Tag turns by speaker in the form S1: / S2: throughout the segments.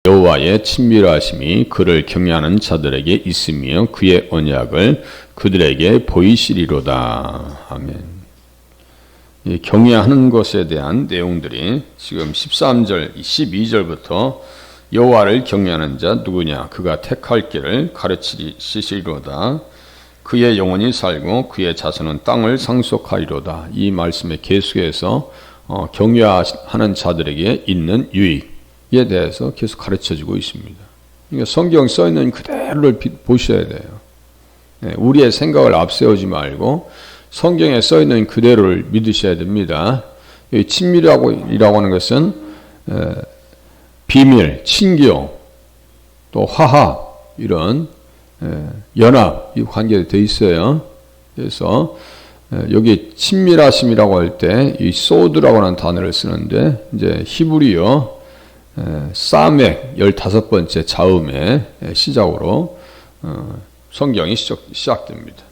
S1: 여호와의 친밀하심이 그를 경외하는 자들에게 있으며 그의 언약을 그들에게 보이시리로다. 아멘. 이 경외하는 것에 대한 내용들이 지금 13절, 12절부터 여호와를 경외하는 자 누구냐? 그가 택할 길을 가르치시리로다. 그의 영혼이 살고 그의 자손은 땅을 상속하리로다. 이 말씀의 계속해서 경외하는 자들에게 있는 유익에 대해서 계속 가르쳐주고 있습니다. 그러니까 성경 써있는 그대로를 보셔야 돼요. 우리의 생각을 앞세우지 말고 성경에 써있는 그대로를 믿으셔야 됩니다. 친밀이라고 하는 것은 비밀, 친교, 또 화합 이런 연합 이 관계가 되어 있어요. 그래서 여기 친밀하심이라고 할 때 이 소드라고 하는 단어를 쓰는데 이제 히브리어 사멕 15번째 자음의 시작으로 성경이 시작됩니다.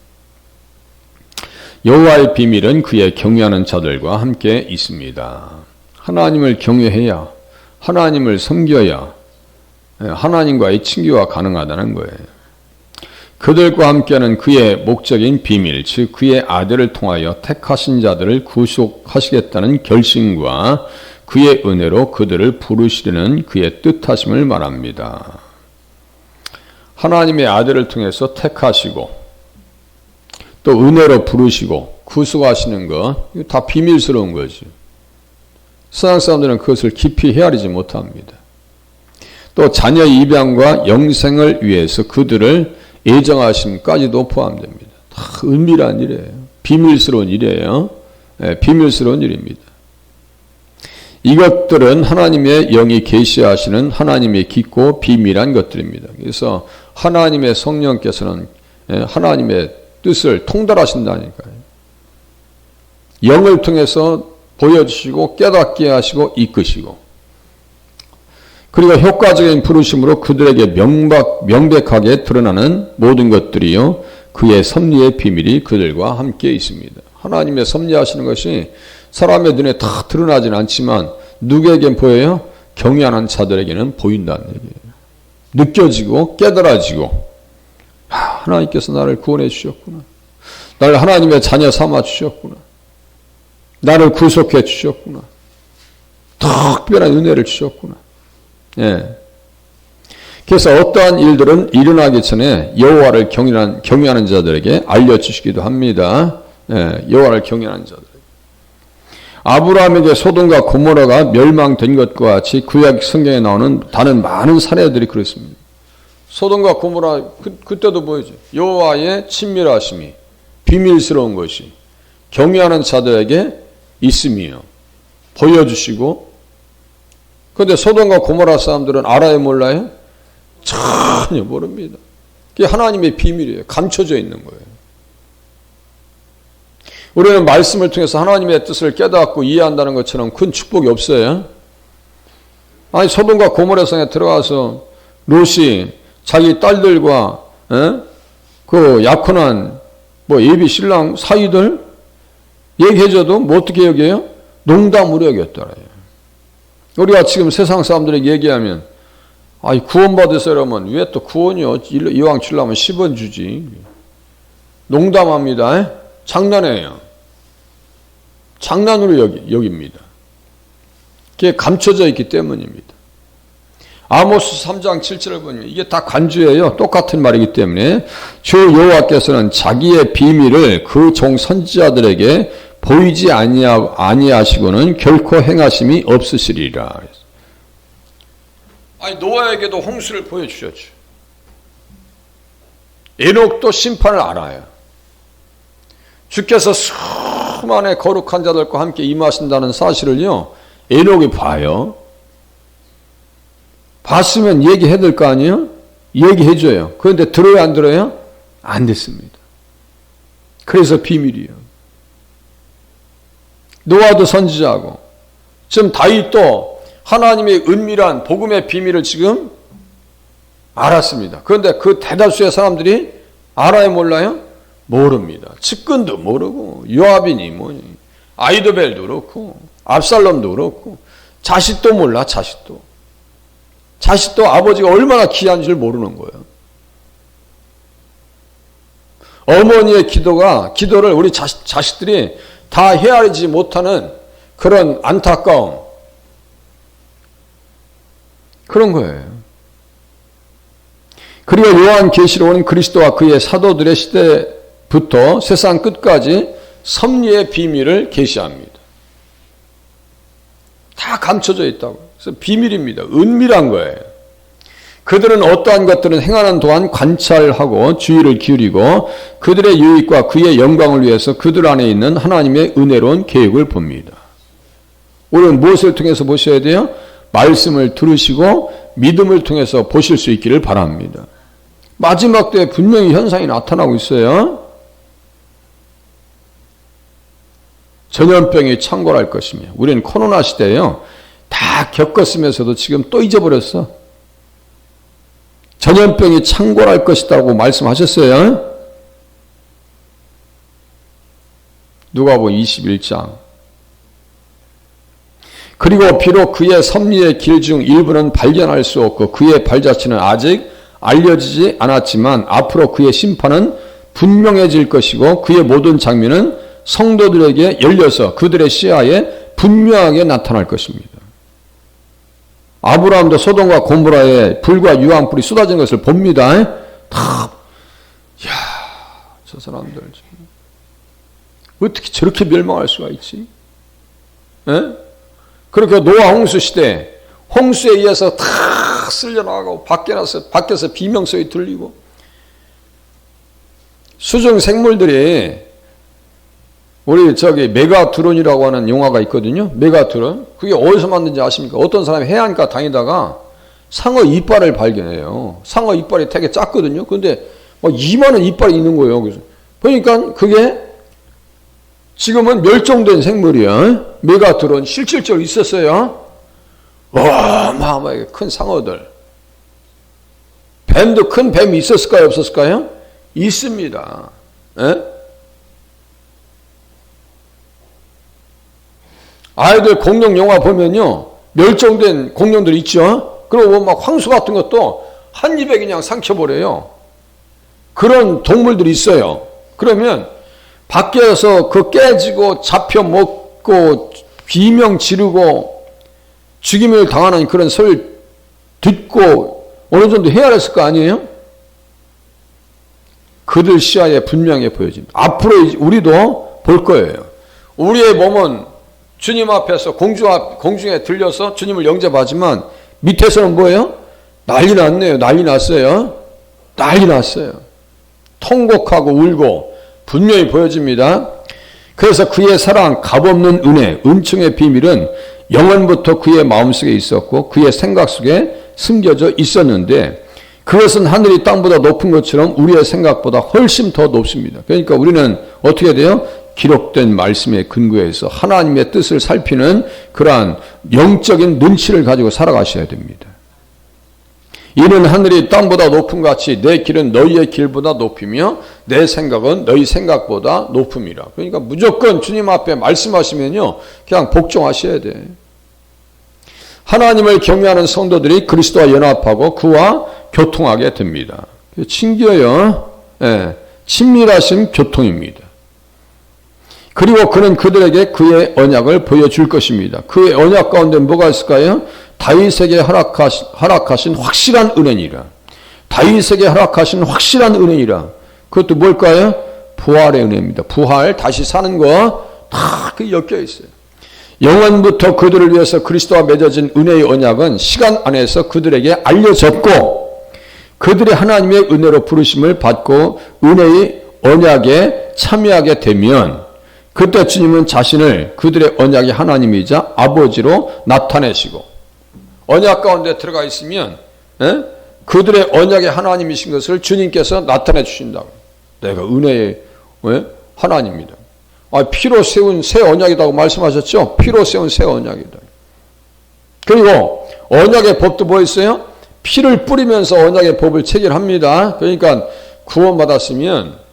S1: 여호와의 비밀은 그의 경외하는 자들과 함께 있습니다. 하나님을 경외해야 하나님을 섬겨야 하나님과의 친교가 가능하다는 거예요. 그들과 함께하는 그의 목적인 비밀, 즉 그의 아들을 통하여 택하신 자들을 구속하시겠다는 결심과 그의 은혜로 그들을 부르시려는 그의 뜻하심을 말합니다. 하나님의 아들을 통해서 택하시고 또 은혜로 부르시고 구속하시는 것, 이거 다 비밀스러운 거죠. 세상 사람들은 그것을 깊이 헤아리지 못합니다. 또 자녀 입양과 영생을 위해서 그들을 예정하심까지도 포함됩니다. 다 은밀한 일이에요. 비밀스러운 일이에요. 비밀스러운 일입니다. 이것들은 하나님의 영이 계시하시는 하나님의 깊고 비밀한 것들입니다. 그래서 하나님의 성령께서는 하나님의 뜻을 통달하신다니까요. 영을 통해서 보여주시고 깨닫게 하시고 이끄시고 그리고 효과적인 부르심으로 그들에게 명백하게 드러나는 모든 것들이요 그의 섭리의 비밀이 그들과 함께 있습니다. 하나님의 섭리하시는 것이 사람의 눈에 다 드러나진 않지만 누구에겐 보여요? 경외하는 자들에게는 보인다는 얘기예요. 느껴지고 깨달아지고 하나님께서 나를 구원해 주셨구나. 나를 하나님의 자녀 삼아 주셨구나. 나를 구속해 주셨구나. 특별한 은혜를 주셨구나. 예. 그래서 어떠한 일들은 일어나기 전에 여호와를 경외하는 자들에게 알려주시기도 합니다. 예. 여호와를 경외하는 자들. 아브라함에게 소돔과 고모라가 멸망된 것과 같이 구약 성경에 나오는 다른 많은 사례들이 그렇습니다. 소돔과 고모라 그때도 보이죠. 여호와의 친밀하심이 비밀스러운 것이 경외하는 자들에게 있으며 보여주시고 그런데 소돔과 고모라 사람들은 알아요 몰라요? 전혀 모릅니다. 그게 하나님의 비밀이에요. 감춰져 있는 거예요. 우리는 말씀을 통해서 하나님의 뜻을 깨닫고 이해한다는 것처럼 큰 축복이 없어요. 아니 소돔과 고모라 성에 들어가서 롯이 자기 딸들과 그 약혼한 예비 신랑 사이들 얘기해줘도 뭐 어떻게 여겨요? 농담으로 여겼더래요. 우리가 지금 세상 사람들에게 얘기하면 아이 구원받으세요라면 왜 또 구원이요? 이왕 주려면 10원 주지. 농담합니다. 장난해요. 장난으로 여깁니다. 그게 감춰져 있기 때문입니다. 아모스 3장 7절을 보면 이게 다 간주예요. 똑같은 말이기 때문에 주 여호와께서는 자기의 비밀을 그 종 선지자들에게 보이지 아니하시고는 결코 행하심이 없으시리라. 아니 노아에게도 홍수를 보여주셨죠. 에녹도 심판을 알아요. 주께서 수많은 거룩한 자들과 함께 임하신다는 사실을요 에녹이 봐요. 봤으면 얘기해야 될 거 아니에요? 얘기해줘요. 그런데 들어요 안 들어요? 안 됐습니다. 그래서 비밀이에요. 노아도 선지자고 지금 다윗도 하나님의 은밀한 복음의 비밀을 지금 알았습니다. 그런데 그 대다수의 사람들이 알아요 몰라요? 모릅니다. 측근도 모르고 요압이니 뭐니 아이도벨도 그렇고 압살롬도 그렇고 자식도 몰라 자식도. 자식도 아버지가 얼마나 귀한 줄 모르는 거예요. 어머니의 기도를 우리 자식들이 다 헤아리지 못하는 그런 안타까움, 그런 거예요. 그리고 요한계시록은 그리스도와 그의 사도들의 시대부터 세상 끝까지 섭리의 비밀을 계시합니다. 다 감춰져 있다고. 그래서 비밀입니다. 은밀한 거예요. 그들은 어떠한 것들은 행하는 동안 관찰하고 주의를 기울이고 그들의 유익과 그의 영광을 위해서 그들 안에 있는 하나님의 은혜로운 계획을 봅니다. 우리는 무엇을 통해서 보셔야 돼요? 말씀을 들으시고 믿음을 통해서 보실 수 있기를 바랍니다. 마지막 때에 분명히 현상이 나타나고 있어요. 전염병이 창궐할 것이며, 우리는 코로나 시대에요, 다 겪었으면서도 지금 또 잊어버렸어. 전염병이 창궐할 것이라고 말씀하셨어요. 누가복음 21장. 그리고 비록 그의 섭리의 길 중 일부는 발견할 수 없고 그의 발자취는 아직 알려지지 않았지만 앞으로 그의 심판은 분명해질 것이고 그의 모든 장면은 성도들에게 열려서 그들의 시야에 분명하게 나타날 것입니다. 아브라함도 소돔과 고모라에 불과 유황불이 쏟아진 것을 봅니다. 저 사람들 어떻게 저렇게 멸망할 수가 있지? 에? 그렇게 노아 홍수 시대, 홍수에 의해서 다 쓸려나가고 밖에서 비명소리 들리고 수중 생물들이, 우리 메가드론이라고 하는 영화가 있거든요. 메가드론. 그게 어디서 만든지 아십니까? 어떤 사람이 해안가 다니다가 상어 이빨을 발견해요. 상어 이빨이 되게 작거든요. 근데 막 이만한 이빨이 있는 거예요. 그래서 보니까 그게 지금은 멸종된 생물이야. 메가드론 실질적으로 있었어요. 어마어마하게 큰 상어들. 뱀도 큰 뱀이 있었을까요? 없었을까요? 있습니다. 에? 아이들 공룡 영화 보면요, 멸종된 공룡들 있죠? 그리고 막 황소 같은 것도 한 입에 그냥 삼켜버려요. 그런 동물들이 있어요. 그러면 밖에서 그 깨지고 잡혀먹고 비명 지르고 죽임을 당하는 그런 소리를 듣고 어느 정도 헤아렸을 거 아니에요? 그들 시야에 분명히 보여집니다. 앞으로 우리도 볼 거예요. 우리의 몸은 주님 앞에서 공중에 들려서 주님을 영접하지만 밑에서는 뭐예요? 난리 났네요. 난리 났어요. 난리 났어요. 통곡하고 울고 분명히 보여집니다. 그래서 그의 사랑, 값없는 은혜, 은총의 비밀은 영원부터 그의 마음속에 있었고 그의 생각 속에 숨겨져 있었는데 그것은 하늘이 땅보다 높은 것처럼 우리의 생각보다 훨씬 더 높습니다. 그러니까 우리는 어떻게 돼요? 기록된 말씀에 근거해서 하나님의 뜻을 살피는 그러한 영적인 눈치를 가지고 살아가셔야 됩니다. 이는 하늘이 땅보다 높은 같이 내 길은 너희의 길보다 높이며 내 생각은 너희 생각보다 높음이라. 그러니까 무조건 주님 앞에 말씀하시면요, 그냥 복종하셔야 돼. 하나님을 경외하는 성도들이 그리스도와 연합하고 그와 교통하게 됩니다. 친교요, 친밀하신 교통입니다. 그리고 그는 그들에게 그의 언약을 보여줄 것입니다. 그의 언약 가운데 뭐가 있을까요? 다윗에게 허락하신 확실한 은혜니라. 다윗에게 허락하신 확실한 은혜니라. 그것도 뭘까요? 부활의 은혜입니다. 부활, 다시 사는 거 다 그 엮여 있어요. 영원부터 그들을 위해서 그리스도와 맺어진 은혜의 언약은 시간 안에서 그들에게 알려졌고 그들이 하나님의 은혜로 부르심을 받고 은혜의 언약에 참여하게 되면 그때 주님은 자신을 그들의 언약의 하나님이자 아버지로 나타내시고 언약 가운데 들어가 있으면 그들의 언약의 하나님이신 것을 주님께서 나타내 주신다고. 내가 은혜의 하나님이다. 피로 세운 새 언약이라고 말씀하셨죠? 피로 세운 새 언약이다. 그리고 언약의 법도 뭐 있어요? 피를 뿌리면서 언약의 법을 체결합니다. 그러니까 구원받았으면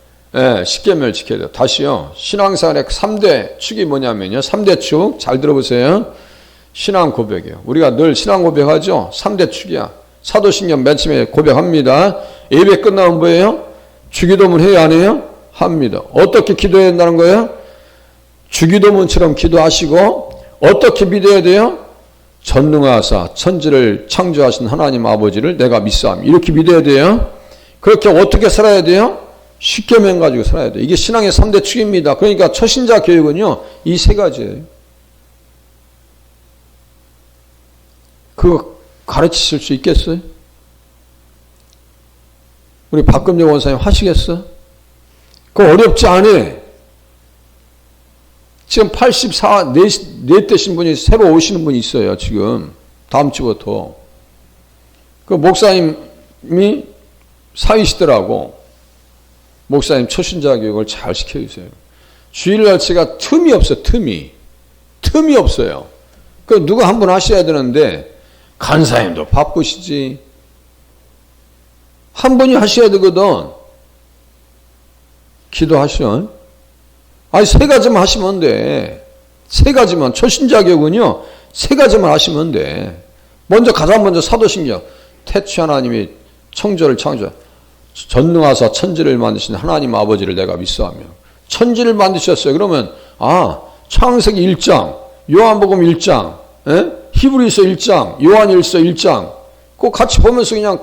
S1: 십계명을 지켜야 돼요. 다시요. 신앙생활의 3대 축이 뭐냐면요. 3대 축 잘 들어보세요. 신앙 고백이에요. 우리가 늘 신앙 고백하죠. 3대 축이야. 사도신경 맨 처음에 고백합니다. 예배 끝나면 뭐예요? 주기도문 해야 안 해요? 합니다. 어떻게 기도해야 된다는 거예요? 주기도문처럼 기도하시고 어떻게 믿어야 돼요? 전능하사 천지를 창조하신 하나님 아버지를 내가 믿사오니 이렇게 믿어야 돼요. 그렇게 어떻게 살아야 돼요? 십계명 가지고 살아야 돼요. 이게 신앙의 3대 축입니다. 그러니까 초신자 교육은요. 이 세 가지예요. 그거 가르치실 수 있겠어요? 우리 박금정 원사님 하시겠어? 그거 어렵지 않아. 지금 84, 네 되신 분이 새로 오시는 분이 있어요. 지금 다음 주부터. 그 목사님이 사위시더라고. 목사님 초신자 교육을 잘 시켜주세요. 주일날 제가 틈이 없어. 틈이 없어요. 그 누가 한 분 하셔야 되는데 간사님도 바쁘시지. 한 분이 하셔야 되거든. 기도하셔. 아니, 세 가지만 하시면 돼. 세 가지만. 초신자 교육은요, 세 가지만 하시면 돼. 가장 먼저 사도신경. 태초 하나님이 천지를 전능하사 천지를 만드신 하나님 아버지를 내가 믿사오며. 천지를 만드셨어요. 그러면, 창세기 1장, 요한복음 1장, 히브리서 1장, 요한일서 1장, 그거 같이 보면서 그냥,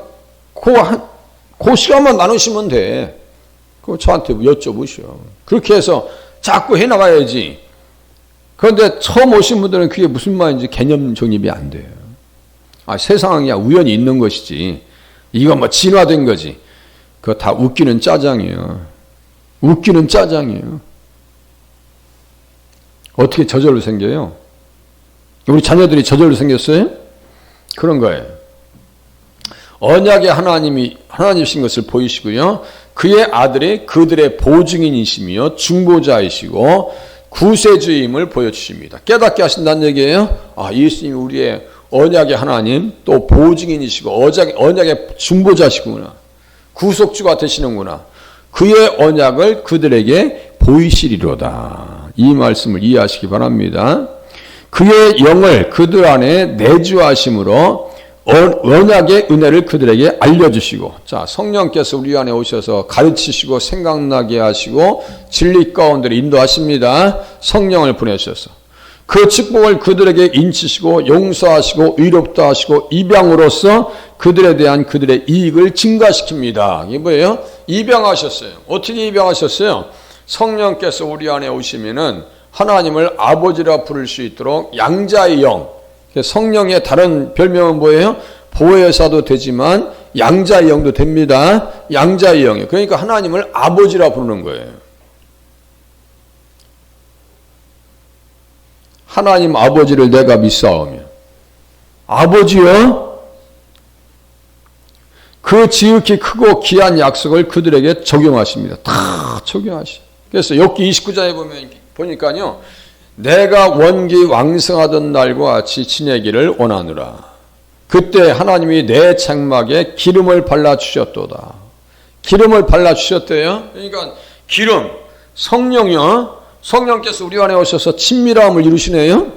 S1: 그 시간만 나누시면 돼. 그거 저한테 여쭤보시오. 그렇게 해서 자꾸 해나가야지. 그런데 처음 오신 분들은 그게 무슨 말인지 개념 정립이 안 돼요. 세상은 그냥 우연히 있는 것이지. 이거 뭐 진화된 거지. 그거 다 웃기는 짜장이에요. 웃기는 짜장이에요. 어떻게 저절로 생겨요? 우리 자녀들이 저절로 생겼어요? 그런 거예요. 언약의 하나님이신 것을 보이시고요. 그의 아들이 그들의 보증인이시며 중보자이시고 구세주임을 보여주십니다. 깨닫게 하신다는 얘기예요. 예수님이 우리의 언약의 하나님 또 보증인이시고 언약의 중보자시구나. 구속주가 되시는구나. 그의 언약을 그들에게 보이시리로다. 이 말씀을 이해하시기 바랍니다. 그의 영을 그들 안에 내주하심으로 언약의 은혜를 그들에게 알려주시고, 자, 성령께서 우리 안에 오셔서 가르치시고 생각나게 하시고 진리 가운데로 인도하십니다. 성령을 보내셔서 그 축복을 그들에게 인치시고 용서하시고 의롭다 하시고 입양으로서 그들에 대한 그들의 이익을 증가시킵니다. 이게 뭐예요? 입양하셨어요. 어떻게 입양하셨어요? 성령께서 우리 안에 오시면은 하나님을 아버지라 부를 수 있도록 양자의 영, 성령의 다른 별명은 뭐예요? 보혜사도 되지만 양자의 영도 됩니다. 양자의 영이에요. 그러니까 하나님을 아버지라 부르는 거예요. 하나님 아버지를 내가 믿사오며. 아버지요? 그 지극히 크고 귀한 약속을 그들에게 적용하십니다. 다 적용하시. 그래서 욥기 29장에 보니까요. 내가 원기 왕성하던 날과 같이 지내기를 원하노라. 그때 하나님이 내 장막에 기름을 발라주셨도다. 기름을 발라주셨대요. 그러니까 기름, 성령이요. 성령께서 우리 안에 오셔서 친밀함을 이루시네요.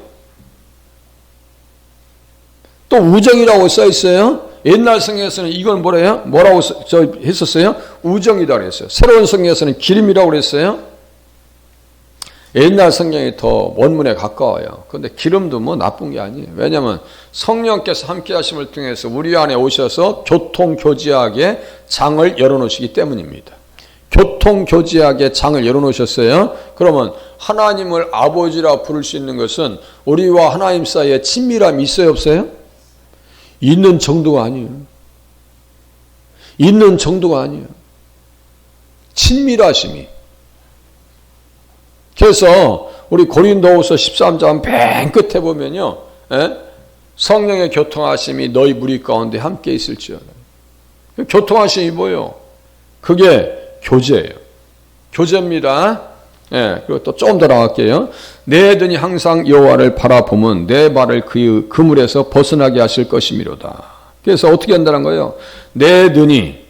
S1: 또 우정이라고 써있어요. 옛날 성경에서는 이건 뭐라고 했었어요? 우정이라고 그랬어요. 새로운 성경에서는 기름이라고 그랬어요. 옛날 성경이 더 원문에 가까워요. 그런데 기름도 뭐 나쁜 게 아니에요. 왜냐하면 성령께서 함께 하심을 통해서 우리 안에 오셔서 교통교제하게 장을 열어놓으시기 때문입니다. 교통교제하게 장을 열어놓으셨어요. 그러면 하나님을 아버지라 부를 수 있는 것은 우리와 하나님 사이에 친밀함이 있어요, 없어요? 있는 정도가 아니에요. 있는 정도가 아니에요. 친밀하심이. 그래서 우리 고린도후서 13장 맨 끝에 보면요. 성령의 교통하심이 너희 무리 가운데 함께 있을지어다. 교통하심이 뭐예요? 그게 교제예요. 교제입니다. 그리고 또 조금 더 나갈게요. 내 눈이 항상 여호와를 바라보면 내 발을 그 그물에서 벗어나게 하실 것이미로다. 그래서 어떻게 한다는 거예요? 내 눈이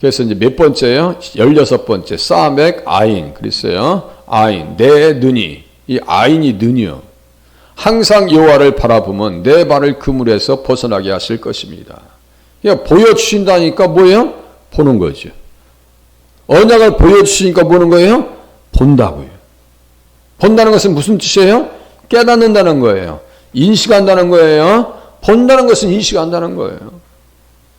S1: 그래서 이제 몇 번째예요? 16번째. 사맥 아인. 그랬어요. 아인. 내 눈이. 이 아인이 눈이요. 항상 여호와를 바라보면 내 발을 그물에서 벗어나게 하실 것입니다. 그러니까 보여주신다니까 뭐예요? 보는 거죠. 언약을 보여주시니까 보는 거예요? 본다고요. 본다는 것은 무슨 뜻이에요? 깨닫는다는 거예요. 인식한다는 거예요. 본다는 것은 인식한다는 거예요.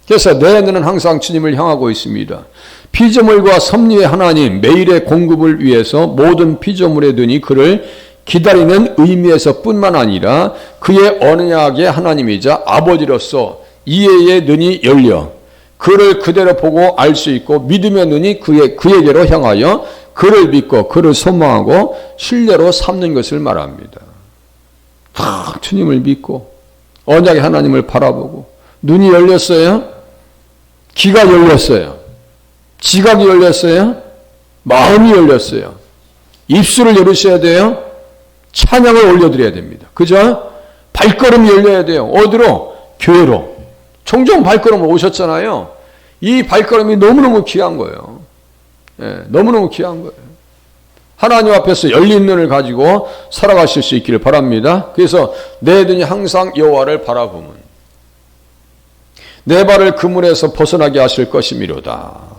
S1: 그래서 내 눈은 항상 주님을 향하고 있습니다. 피조물과 섭리의 하나님, 매일의 공급을 위해서 모든 피조물의 눈이 그를 기다리는 의미에서 뿐만 아니라 그의 언약의 하나님이자 아버지로서 이해의 눈이 열려 그를 그대로 보고 알 수 있고 믿음의 눈이 그에게로 향하여 그를 믿고 그를 소망하고 신뢰로 삼는 것을 말합니다. 다 주님을 믿고 언약의 하나님을 바라보고 눈이 열렸어요? 귀가 열렸어요. 지각이 열렸어요. 마음이 열렸어요. 입술을 열으셔야 돼요. 찬양을 올려드려야 됩니다. 그죠? 발걸음이 열려야 돼요. 어디로? 교회로. 종종 발걸음 오셨잖아요. 이 발걸음이 너무너무 귀한 거예요. 예, 너무너무 귀한 거예요. 하나님 앞에서 열린 눈을 가지고 살아가실 수 있기를 바랍니다. 그래서 내 눈이 항상 여호와를 바라보면 내 발을 그물에서 벗어나게 하실 것이미로다.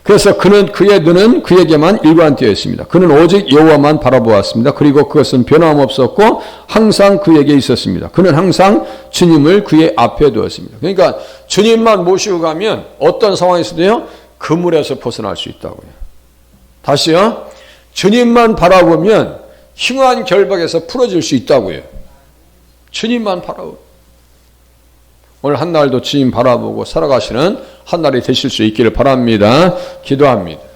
S1: 그래서 그의 눈은 그에게만 일관되어 있습니다. 그는 오직 여호와만 바라보았습니다. 그리고 그것은 변함없었고 항상 그에게 있었습니다. 그는 항상 주님을 그의 앞에 두었습니다. 그러니까 주님만 모시고 가면 어떤 상황에서도요, 그물에서 벗어날 수 있다고요. 다시요, 주님만 바라보면 흉한 결박에서 풀어질 수 있다고요. 주님만 바라보고. 오늘 한 날도 주님 바라보고 살아가시는 한 날이 되실 수 있기를 바랍니다. 기도합니다.